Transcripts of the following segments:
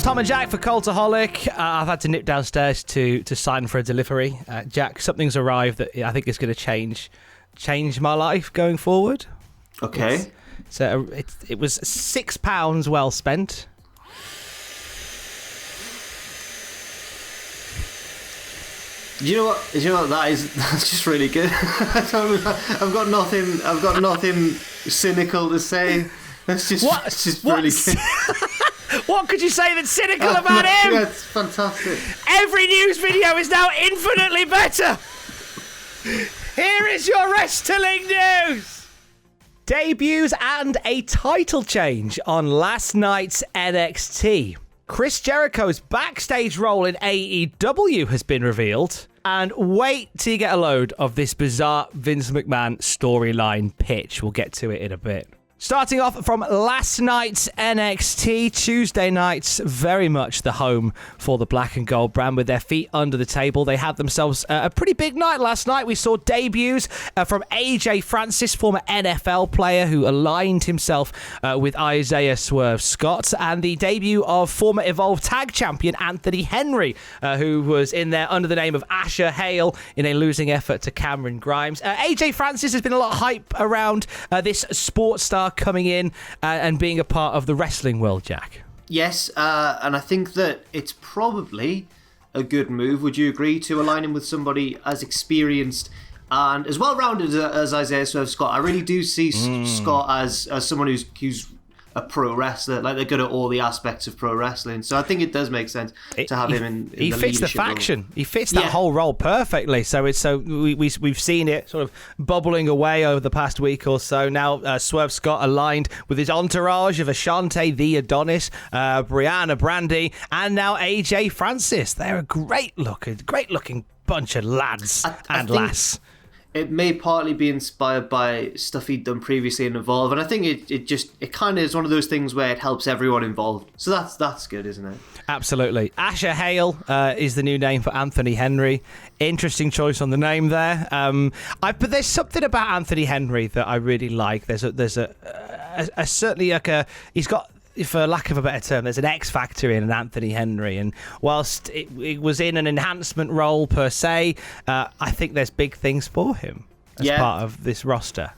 It's Tom and Jack for Cultaholic. I've had to nip downstairs to sign for a delivery. Jack, something's arrived that I think is going to change my life going forward. Okay. It was £6 well spent. You know what? That's just really good. I've got nothing cynical to say. That's just really good. What could you say that's cynical about him? Yeah, it's fantastic. Every news video is now infinitely better. Here is your wrestling news. Debuts and a title change on last night's NXT. Chris Jericho's backstage role in AEW has been revealed. And wait till you get a load of this bizarre Vince McMahon storyline pitch. We'll get to it in a bit. Starting off from last night's NXT, Tuesday nights, very much the home for the black and gold brand with their feet under the table. They had themselves a pretty big night last night. We saw debuts from AJ Francis, former NFL player who aligned himself with Isaiah Swerve Scott, and the debut of former Evolve Tag Champion Anthony Henry, who was in there under the name of Asher Hale in a losing effort to Cameron Grimes. AJ Francis has been a lot of hype around this sports star coming in and being a part of the wrestling world, Jack. Yes, and I think that it's probably a good move. Would you agree to align him with somebody as experienced and as well-rounded as Isaiah Swerve Scott? I really do see Scott as someone who's a pro wrestler, like they're good at all the aspects of pro wrestling. So I think it does make sense to have him in he the fits the faction. Role. He fits that whole role perfectly. So we've seen it sort of bubbling away over the past week or so. Now Swerve Scott aligned with his entourage of Ashante the Adonis, Brianna Brandy, and now AJ Francis. They're a great looking bunch of lads and lass. It may partly be inspired by stuff he'd done previously in Evolve, and I think it kind of is one of those things where it helps everyone involved. So that's good, isn't it? Absolutely. Asher Hale is the new name for Anthony Henry. Interesting choice on the name there. But there's something about Anthony Henry that I really like. There's a certainly like a he's got, for lack of a better term, there's an X factor in an Anthony Henry, and whilst it was in an enhancement role per se, I think there's big things for him as part of this roster.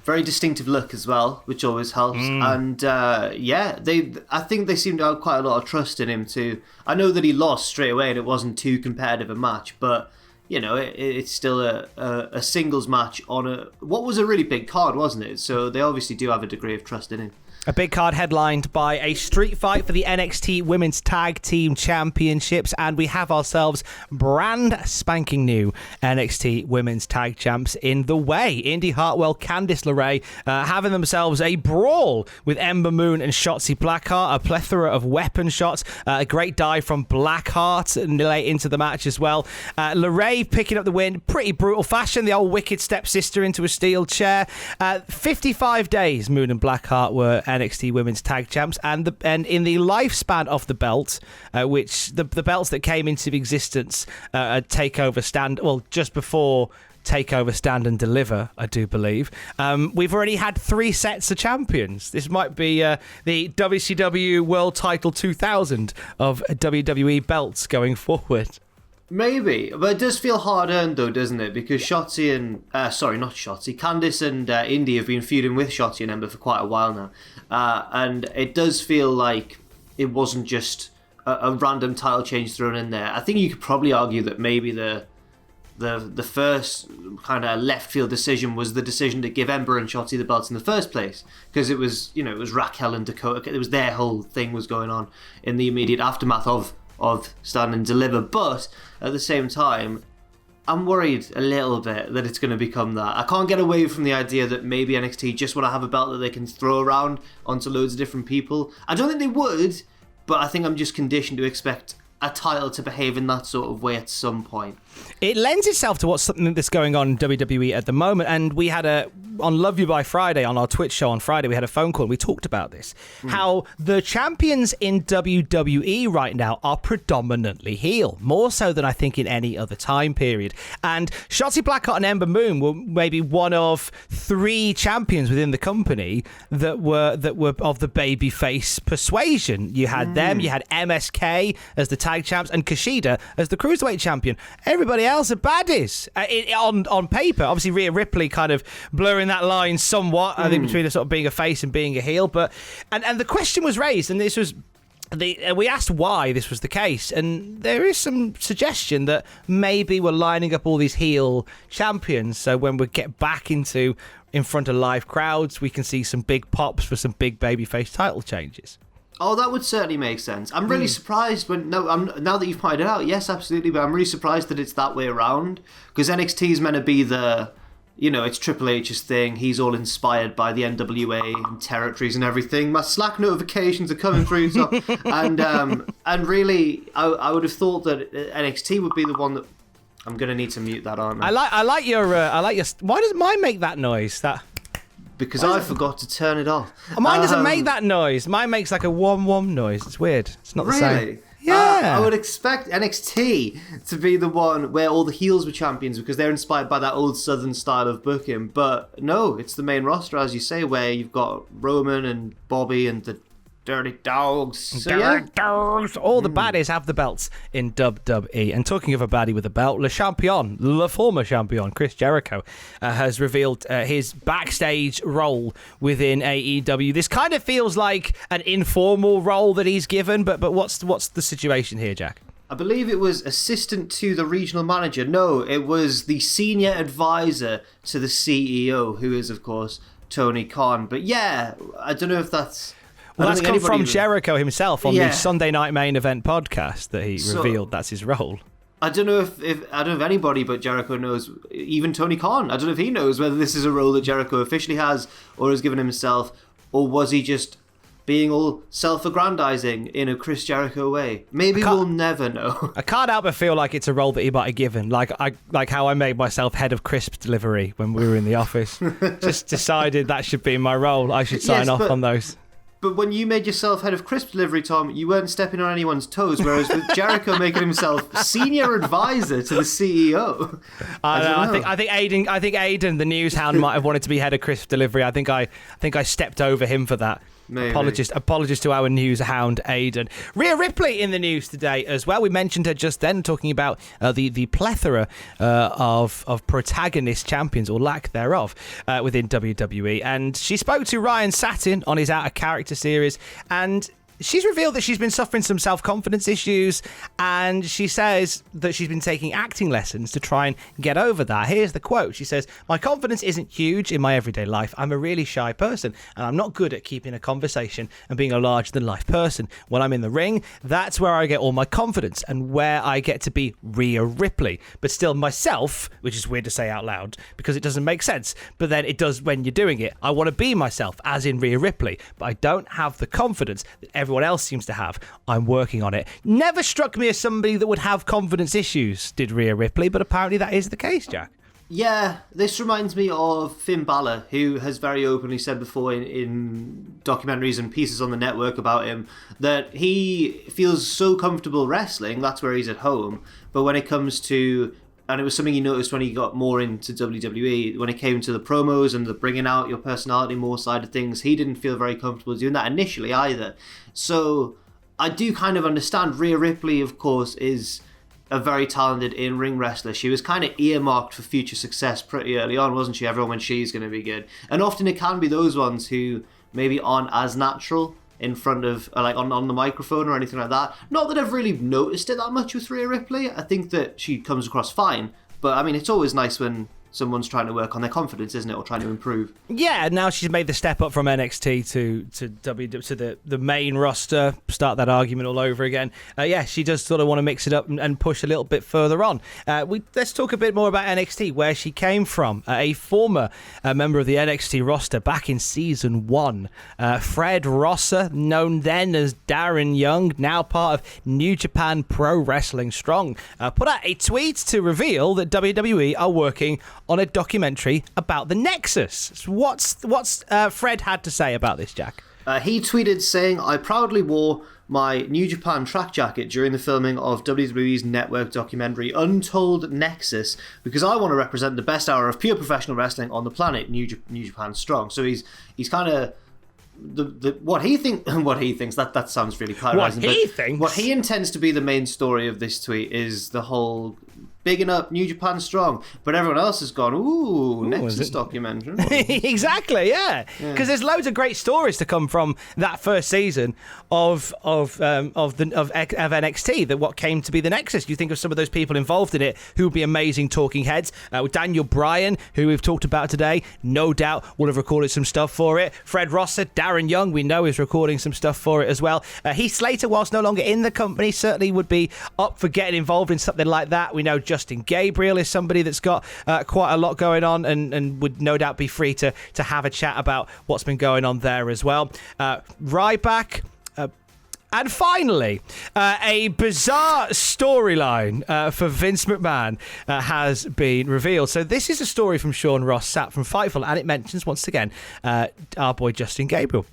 Very distinctive look as well, which always helps. And I think they seem to have quite a lot of trust in him too. I know that he lost straight away and it wasn't too competitive a match, but you know, it's still a singles match on what was a really big card, wasn't it? So they obviously do have a degree of trust in him. A big card headlined by a street fight for the NXT Women's Tag Team Championships, and we have ourselves brand spanking new NXT Women's Tag Champs in the way. Indy Hartwell, Candice LeRae having themselves a brawl with Ember Moon and Shotzi Blackheart, a plethora of weapon shots, a great dive from Blackheart late into the match as well. LeRae picking up the win, pretty brutal fashion, the old wicked stepsister into a steel chair. 55 days Moon and Blackheart were NXT Women's Tag Champs, and in the lifespan of the belt, which the belts that came into existence at just before Takeover Stand and Deliver, I do believe, we've already had 3 sets of champions. This might be the WCW World Title 2000 of WWE belts going forward. Maybe, but it does feel hard-earned though, doesn't it? Because Candice and Indy have been feuding with Shotzi and Ember for quite a while now. And it does feel like it wasn't just a random title change thrown in there. I think you could probably argue that maybe the first kind of left field decision was the decision to give Ember and Shotzi the belts in the first place, because it was Raquel and Dakota. It was their whole thing was going on in the immediate aftermath of Stand and Deliver. But at the same time, I'm worried a little bit that it's going to become that. I can't get away from the idea that maybe NXT just want to have a belt that they can throw around onto loads of different people. I don't think they would, but I think I'm just conditioned to expect a title to behave in that sort of way at some point. It lends itself to what's something that's going on in WWE at the moment. And we had on Love You by Friday, on our Twitch show on Friday, we had a phone call and we talked about this. How the champions in WWE right now are predominantly heel, more so than I think in any other time period. And Shotzi Blackheart and Ember Moon were maybe one of 3 champions within the company that were of the babyface persuasion. You had them, you had MSK as the tag champs, and Kushida as the cruiserweight champion. Everybody else are baddies on paper. Obviously, Rhea Ripley kind of blurring that line somewhat, I think, between sort of being a face and being a heel. But and the question was raised, and this was we asked why this was the case, and there is some suggestion that maybe we're lining up all these heel champions, so when we get back in front of live crowds, we can see some big pops for some big babyface title changes. Oh, that would certainly make sense. I'm really surprised now that you've pointed it out. Yes, absolutely, but I'm really surprised that it's that way around, because NXT is meant to be it's Triple H's thing. He's all inspired by the NWA and territories and everything. My Slack notifications are coming through, and really, I would have thought that NXT would be the one that. I'm gonna need to mute that, aren't I? I like your. Why does mine make that noise? Because I forgot to turn it off. Mine doesn't make that noise. Mine makes like a wom noise. It's weird. It's not the same. Really? Yeah. I would expect NXT to be the one where all the heels were champions because they're inspired by that old Southern style of booking. But no, it's the main roster, as you say, where you've got Roman and Bobby and the Dirty Dogs. So, Dogs. All the baddies have the belts in WWE. And talking of a baddie with a belt, Le former champion, Chris Jericho, has revealed his backstage role within AEW. This kind of feels like an informal role that he's given, but what's the situation here, Jack? I believe it was assistant to the regional manager. No, it was the senior advisor to the CEO, who is, of course, Tony Khan. But yeah, I don't know if that's... Well, that's come from Jericho himself on the Sunday Night Main Event podcast that he revealed that's his role. I don't know if anybody but Jericho knows, even Tony Khan. I don't know if he knows whether this is a role that Jericho officially has or has given himself, or was he just being all self-aggrandizing in a Chris Jericho way. Maybe we'll never know. I can't help but feel like it's a role that he might have given, like how I made myself head of crisp delivery when we were in the office. Just decided that should be my role. I should sign off on those. But when you made yourself head of crisp delivery, Tom, you weren't stepping on anyone's toes, whereas with Jericho making himself senior advisor to the CEO. I think Aiden, the news hound, might have wanted to be head of crisp delivery. I think I stepped over him for that. Maybe. Apologies to our news hound, Aiden. Rhea Ripley in the news today as well. We mentioned her just then, talking about the plethora of protagonist champions, or lack thereof, within WWE. And she spoke to Ryan Satin on his Out of Character series, and she's revealed that she's been suffering some self-confidence issues, and she says that she's been taking acting lessons to try and get over that. Here's the quote. She says, "My confidence isn't huge in my everyday life. I'm a really shy person, and I'm not good at keeping a conversation and being a larger-than-life person. When I'm in the ring, that's where I get all my confidence and where I get to be Rhea Ripley, but still myself," which is weird to say out loud because it doesn't make sense, but then it does when you're doing it. "I want to be myself, as in Rhea Ripley, but I don't have the confidence that everyone else seems to have. I'm working on it." Never struck me as somebody that would have confidence issues, did Rhea Ripley, but apparently that is the case, Jack. Yeah, this reminds me of Finn Balor, who has very openly said before in documentaries and pieces on the network about him that he feels so comfortable wrestling, that's where he's at home, but when it comes to... And it was something he noticed when he got more into WWE, when it came to the promos and the bringing out your personality more side of things, he didn't feel very comfortable doing that initially either. So I do kind of understand. Rhea Ripley, of course, is a very talented in-ring wrestler. She was kind of earmarked for future success pretty early on, wasn't she? Everyone, when she's going to be good. And often it can be those ones who maybe aren't as natural in front of, like, on the microphone or anything like that. Not that I've really noticed it that much with Rhea Ripley. I think that she comes across fine. But, I mean, it's always nice when someone's trying to work on their confidence, isn't it, or trying to improve? Yeah, now she's made the step up from NXT to the main roster. Start that argument all over again. Yeah, she does sort of want to mix it up and push a little bit further on. Let's talk a bit more about NXT, where she came from. A former member of the NXT roster back in season 1. Fred Rosser, known then as Darren Young, now part of New Japan Pro Wrestling Strong, put out a tweet to reveal that WWE are working on a documentary about the Nexus. What's Fred had to say about this, Jack? He tweeted saying, "I proudly wore my New Japan track jacket during the filming of WWE's network documentary Untold Nexus because I want to represent the best hour of pure professional wrestling on the planet, New Japan Strong." So he's kind of what he thinks that sounds really polarizing. What he intends to be the main story of this tweet is the whole bigging up New Japan Strong, but everyone else has gone, ooh Nexus documentary. Exactly, yeah. Because there's loads of great stories to come from that first season of NXT, that what came to be the Nexus. You think of some of those people involved in it who would be amazing talking heads. Daniel Bryan, who we've talked about today, no doubt will have recorded some stuff for it. Fred Rosser, Darren Young, we know is recording some stuff for it as well. Heath Slater, whilst no longer in the company, certainly would be up for getting involved in something like that. We know Justin Gabriel is somebody that's got quite a lot going on and would no doubt be free to have a chat about what's been going on there as well. Ryback. And finally, a bizarre storyline for Vince McMahon has been revealed. So this is a story from Sean Ross Sapp from Fightful, and it mentions, once again, our boy Justin Gabriel,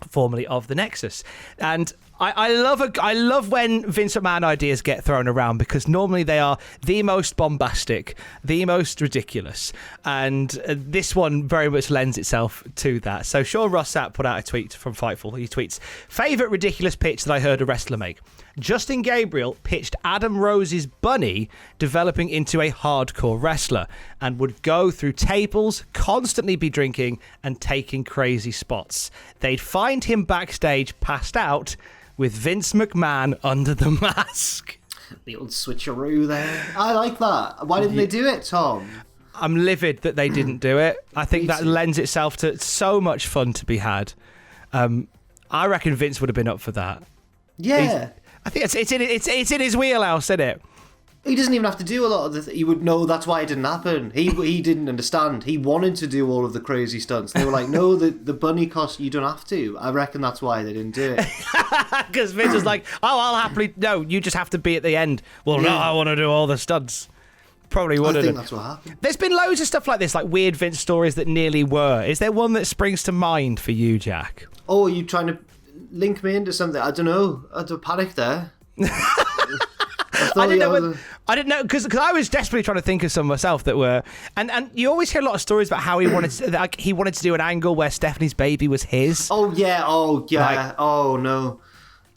formerly of the Nexus. And I love when Vince McMahon ideas get thrown around, because normally they are the most bombastic, the most ridiculous, and this one very much lends itself to that. So Sean Ross Sapp put out a tweet from Fightful. He tweets, "Favourite ridiculous pitch that I heard a wrestler make. Justin Gabriel pitched Adam Rose's Bunny developing into a hardcore wrestler and would go through tables, constantly be drinking and taking crazy spots. They'd find him backstage passed out with Vince McMahon under the mask." The old switcheroo there. I like that. Why didn't they do it, Tom? I'm livid that they didn't do it. I think that lends itself to so much fun to be had. I reckon Vince would have been up for that. Yeah. I think it's in his wheelhouse, isn't it? He doesn't even have to do a lot of he would know that's why it didn't happen. He didn't understand. He wanted to do all of the crazy stunts. They were like, no, the bunny cost, you don't have to. I reckon that's why they didn't do it. Because Vince was like, oh, I'll happily, no, you just have to be at the end. Well, no, I want to do all the stunts. Probably wouldn't. I think that's what happened. There's been loads of stuff like this, like weird Vince stories that nearly were. Is there one that springs to mind for you, Jack? Oh, are you trying to link me into something? I don't know. I had a panic there. I didn't know because I was desperately trying to think of some myself that were, and you always hear a lot of stories about how he wanted to do an angle where Stephanie's baby was his. Oh yeah, like, oh no,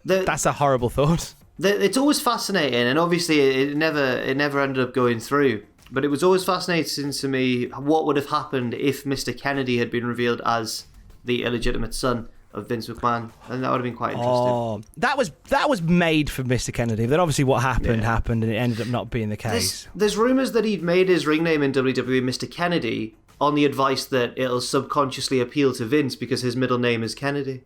that's a horrible thought. It's always fascinating, and obviously it never ended up going through. But it was always fascinating to me what would have happened if Mr. Kennedy had been revealed as the illegitimate son of Vince McMahon, and that would have been quite interesting. Oh, that was made for Mr. Kennedy. Then obviously what happened, and it ended up not being the case. There's rumours that he'd made his ring name in WWE Mr. Kennedy on the advice that it'll subconsciously appeal to Vince because his middle name is Kennedy.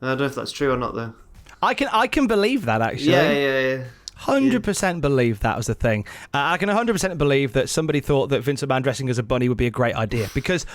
I don't know if that's true or not, though. I can believe that, actually. Yeah. 100% believe that was the thing. I can 100% believe that somebody thought that Vince McMahon dressing as a bunny would be a great idea, because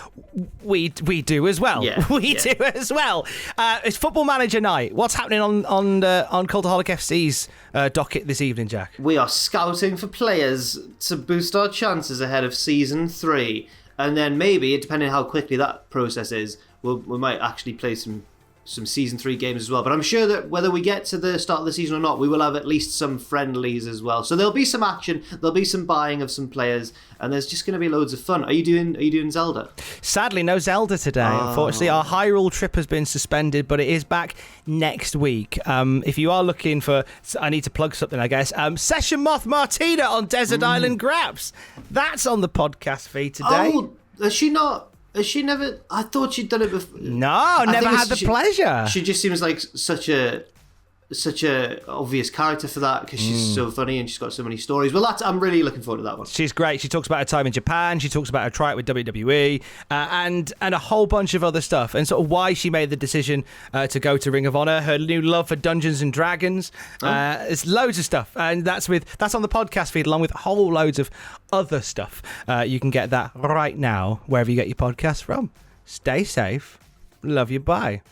we do as well. Yeah, we do as well. It's Football Manager night. What's happening on Cultaholic FC's docket this evening, Jack? We are scouting for players to boost our chances ahead of Season 3. And then maybe, depending on how quickly that process is, we might actually play some Season 3 games as well. But I'm sure that whether we get to the start of the season or not, we will have at least some friendlies as well. So there'll be some action, there'll be some buying of some players, and there's just going to be loads of fun. Are you doing Zelda? Sadly, no Zelda today. Unfortunately, our Hyrule trip has been suspended, but it is back next week. If you are looking for... I need to plug something, I guess. Session Moth Martina on Desert Island Graps. That's on the podcast feed today. Oh, has she not... Has she never... I thought she'd done it before. No, never had the pleasure. She just seems like such a such a obvious character for that because she's so funny and she's got so many stories. Well, I'm really looking forward to that one. She's great. She talks about her time in Japan. She talks about her tryout with WWE and a whole bunch of other stuff, and sort of why she made the decision to go to Ring of Honor. Her new love for Dungeons and Dragons. There's loads of stuff, and that's on the podcast feed along with whole loads of other stuff. You can get that right now wherever you get your podcasts from. Stay safe. Love you. Bye.